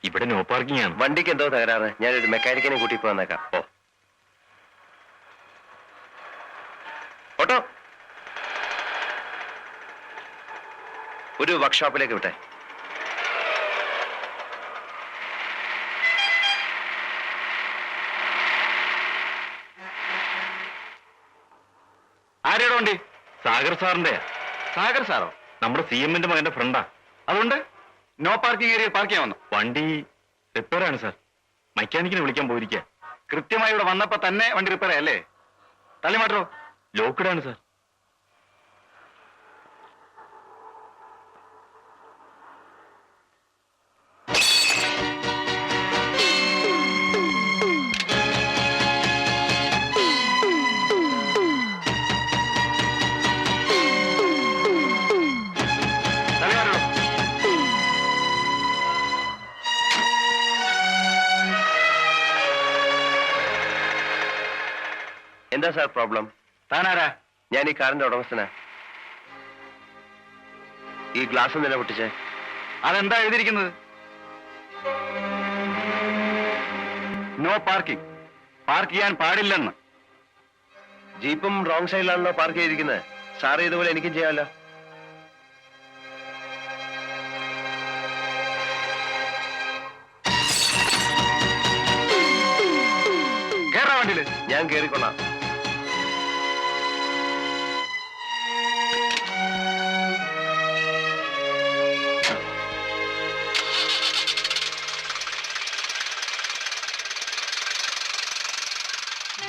ഇവിടെ no parking ആണ്. വണ്ടിക്ക് എന്തോ തകരാറ്. ഞാനൊരു മെക്കാനിക്കിനെ കൂട്ടി പോന്നേക്കാം. ഓ ഓട്ടോ ഒരു വർക്ക്ഷോപ്പിലേക്ക് വിട്ടെ. ആരെയുടെ വണ്ടി? സാഗർ സാറിന്റെ. സാഗർ സാറോ? നമ്മുടെ CM-ന്റെ മകന്റെ ഫ്രണ്ടാ. അതുകൊണ്ട് നോ പാർക്കിംഗ് ഏരിയ പാർക്ക് ചെയ്യാൻ വന്നു. വണ്ടി റിപ്പയർ ആണ് സാർ. മെക്കാനിക്കിനെ വിളിക്കാൻ പോയിരിക്കുക. കൃത്യമായി ഇവിടെ വന്നപ്പോ തന്നെ വണ്ടി റിപ്പയർ അല്ലേ? തള്ളി മാറ്റോ? ലോക്ക്ഡ് ആണ് സാർ. എന്താ സാർ പ്രോബ്ലം? താനാരാ? ഞാൻ ഈ കാറിന്റെ ഉടമസ്ഥനാ. ഈ ഗ്ലാസ് നില പൊട്ടിച്ചേ. അതെന്താ എഴുതിയിരിക്കുന്നത്? No parking. പാർക്ക് ചെയ്യാൻ പാടില്ലെന്ന്. ജീപ്പും റോങ് സൈഡിലാണല്ലോ പാർക്ക് ചെയ്തിരിക്കുന്നത്. സാറ് ഇതുപോലെ എനിക്കും ചെയ്യാമല്ലോ. കേറാ വണ്ടിയില്. ഞാൻ കേറിക്കൊള്ളാം.